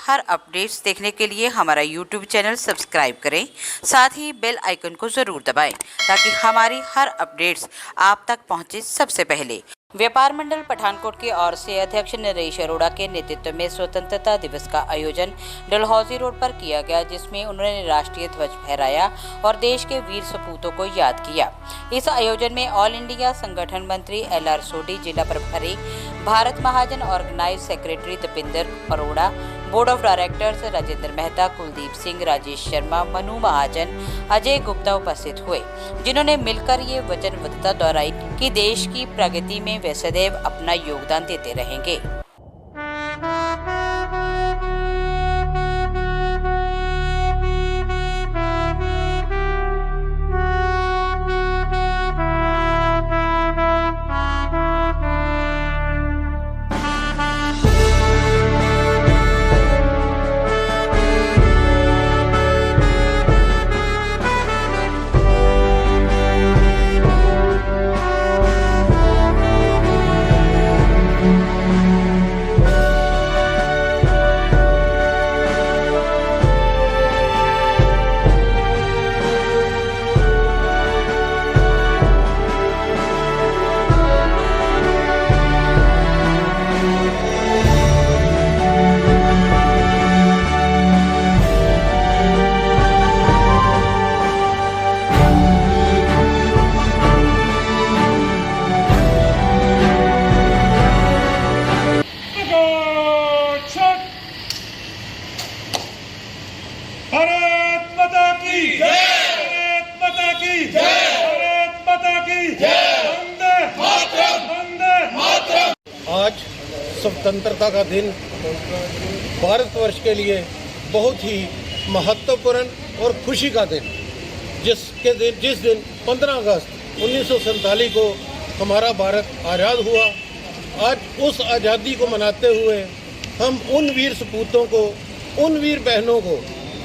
हर updates देखने के लिए हमारा यूट्यूब चैनल सब्सक्राइब करें, साथ ही बेल आइकन को ज़रूर दबाएं ताकि हमारी हर अपडेट्स आप तक पहुंचे सबसे पहले। व्यापार मंडल पठानकोट की ओर से अध्यक्ष नरेश अरोड़ा के नेतृत्व में स्वतंत्रता दिवस का आयोजन डलहौजी रोड पर किया गया, जिसमें उन्होंने राष्ट्रीय ध्वज फहराया और देश के वीर सपूतों को याद किया। इस आयोजन में ऑल इंडिया संगठन मंत्री LR सोडी, जिला प्रभारी Bharat Mahajan, organise secretary Dipendra Arora, board of directors Rajendra Mehta, Kuldeep Singh, Rajesh Sharma, Manu Mahajan, Ajay Gupta उपस्थित हुए, जिन्होंने मिलकर ये वचनबद्धता दोहराई कि देश की प्रगति में वे सदैव अपना योगदान देते रहेंगे। भारत माता की जय, भारत माता की जय, भारत माता की जय, वंदे मातरम, वंदे मातरम। आज स्वतंत्रता का दिन भारतवर्ष के लिए बहुत ही महत्वपूर्ण और खुशी का दिन, जिस दिन 15 अगस्त 1947 को हमारा भारत आज़ाद हुआ। आज उस आज़ादी को मनाते हुए हम उन वीर सपूतों को, उन वीर बहनों को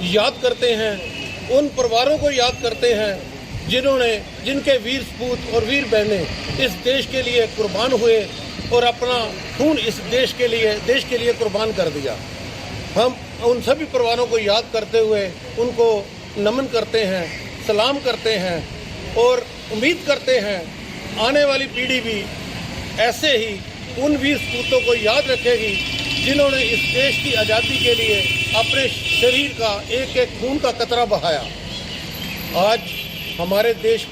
याद करते हैं, उन परिवारों को याद करते हैं जिनके वीर सपूत और वीर बहनें इस देश के लिए कुर्बान हुए और अपना खून इस देश के लिए कुर्बान कर दिया। हम उन सभी परिवारों को याद करते हुए उनको नमन करते हैं, सलाम करते हैं और उम्मीद करते हैं आने वाली पीढ़ी भी ऐसे ही उन वीर सपूतों को याद रखेगी जिन्होंने इस देश की आज़ादी के लिए अपने शरीर का एक एक खून का कतरा बहाया। आज हमारे देश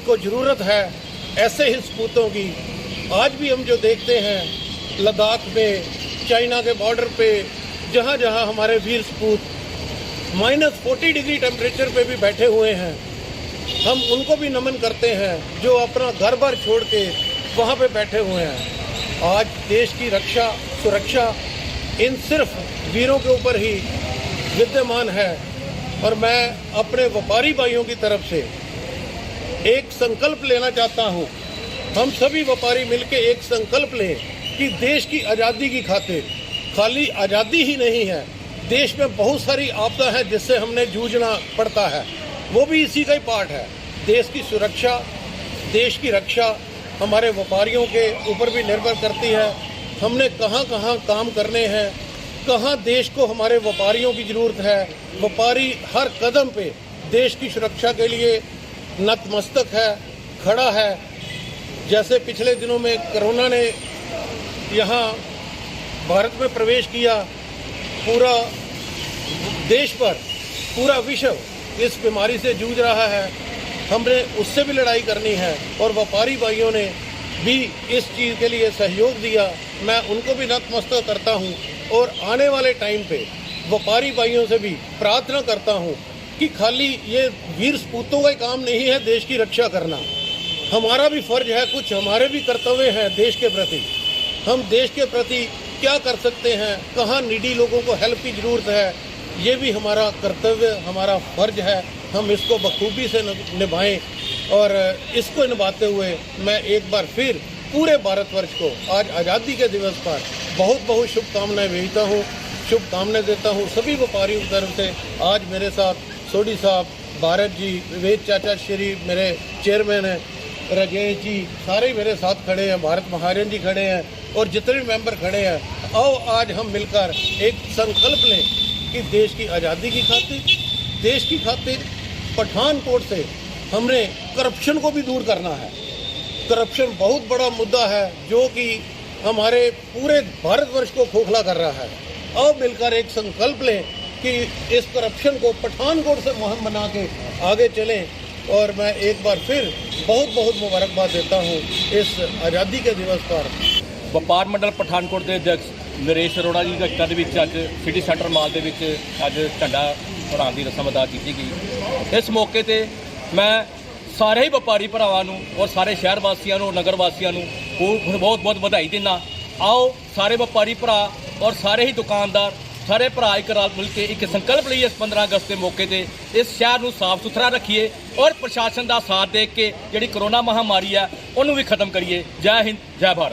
को ज़रूरत है ऐसे ही सपूतों की। आज भी हम जो देखते हैं लद्दाख में, चाइना के बॉर्डर पे, जहाँ जहाँ हमारे वीर सपूत -40 डिग्री टेम्परेचर पे भी बैठे हुए हैं, हम उनको भी नमन करते हैं जो अपना घर बार छोड़ के वहाँ पे बैठे हुए हैं। आज देश की रक्षा सुरक्षा इन सिर्फ वीरों के ऊपर ही विद्यमान है और मैं अपने व्यापारी भाइयों की तरफ से एक संकल्प लेना चाहता हूँ। हम सभी व्यापारी मिलकर एक संकल्प लें कि देश की आज़ादी की खातिर खाली आज़ादी ही नहीं है, देश में बहुत सारी आपदा है जिससे हमने जूझना पड़ता है, वो भी इसी का ही पार्ट है। देश की सुरक्षा, देश की रक्षा हमारे व्यापारियों के ऊपर भी निर्भर करती है। हमने कहाँ कहाँ काम करने हैं, कहाँ देश को हमारे व्यापारियों की ज़रूरत है। व्यापारी हर कदम पे देश की सुरक्षा के लिए नतमस्तक है, खड़ा है। जैसे पिछले दिनों में कोरोना ने यहाँ भारत में प्रवेश किया, पूरा देश पर पूरा विश्व इस बीमारी से जूझ रहा है, हमने उससे भी लड़ाई करनी है और व्यापारी भाइयों ने भी इस चीज़ के लिए सहयोग दिया। मैं उनको भी नतमस्तक करता हूं और आने वाले टाइम पे व्यापारी भाइयों से भी प्रार्थना करता हूं कि खाली ये वीर सपूतों का काम नहीं है देश की रक्षा करना, हमारा भी फर्ज है, कुछ हमारे भी कर्तव्य हैं देश के प्रति। हम देश के प्रति क्या कर सकते हैं, कहाँ नीडी लोगों को हेल्प की ज़रूरत है, ये भी हमारा कर्तव्य, हमारा फर्ज है। हम इसको बखूबी से निभाएं और इसको निभाते हुए मैं एक बार फिर पूरे भारतवर्ष को आज आज़ादी के दिवस पर बहुत बहुत शुभकामनाएं भेजता हूँ, शुभकामनाएं देता हूँ सभी व्यापारियों की तरफ से। आज मेरे साथ सोडी साहब, भारत जी, विवेक चाचा श्री मेरे चेयरमैन हैं, राजेश जी, सारे मेरे साथ खड़े हैं, भारत महाजन जी खड़े हैं और जितने भी मेंबर खड़े हैं। आओ आज हम मिलकर एक संकल्प लें कि देश की आज़ादी की खातिर, देश की खातिर पठानकोट से हमने करप्शन को भी दूर करना है। करप्शन बहुत बड़ा मुद्दा है जो कि हमारे पूरे भारतवर्ष को खोखला कर रहा है। आओ मिलकर एक संकल्प लें कि इस करप्शन को पठानकोट से मुहिम बना के आगे चलें। और मैं एक बार फिर बहुत बहुत मुबारकबाद देता हूँ इस आज़ादी के दिवस पर। ਵਪਾਰ ਮੰਡਲ ਪਠਾਨਕੋਟ ਦੇ ਅਧਿਕਸ਼ ਨਰੇਸ਼ ਅਰੋੜਾ ਜੀ ਦੀ ਅਗਵਾਈ ਦੇ ਵਿੱਚ ਅੱਜ ਸਿਟੀ ਸੈਂਟਰ ਮਾਲ ਦੇ ਵਿੱਚ ਅੱਜ ਝੰਡਾ ਫਹਰਾਉਣ ਦੀ ਰਸਮ ਅਦਾ ਕੀਤੀ ਗਈ। ਇਸ ਮੌਕੇ ਤੇ ਮੈਂ ਸਾਰੇ ਹੀ ਵਪਾਰੀ ਭਰਾਵਾਂ ਨੂੰ ਔਰ ਸਾਰੇ ਸ਼ਹਿਰ ਵਾਸੀਆਂ ਨੂੰ, ਨਗਰ ਵਾਸੀਆਂ ਨੂੰ ਬਹੁਤ ਬਹੁਤ ਵਧਾਈ ਦਿੰਦਾ। ਆਓ ਸਾਰੇ ਵਪਾਰੀ ਭਰਾ ਔਰ ਸਾਰੇ ਹੀ ਦੁਕਾਨਦਾਰ, ਸਾਰੇ ਭਰਾ ਇੱਕ ਰਲ ਮਿਲ ਕੇ ਇੱਕ ਸੰਕਲਪ ਲਈਏ ਇਸ 15 ਅਗਸਤ ਦੇ ਮੌਕੇ ਤੇ ਇਸ ਸ਼ਹਿਰ ਨੂੰ ਸਾਫ਼ ਸੁਥਰਾ ਰੱਖੀਏ ਔਰ ਪ੍ਰਸ਼ਾਸਨ ਦਾ ਸਾਥ ਦੇ ਕੇ ਜਿਹੜੀ ਕਰੋਨਾ ਮਹਾਮਾਰੀ ਹੈ ਉਹਨੂੰ ਵੀ ਖਤਮ ਕਰੀਏ। ਜੈ ਹਿੰਦ, ਜੈ ਭਾਰਤ।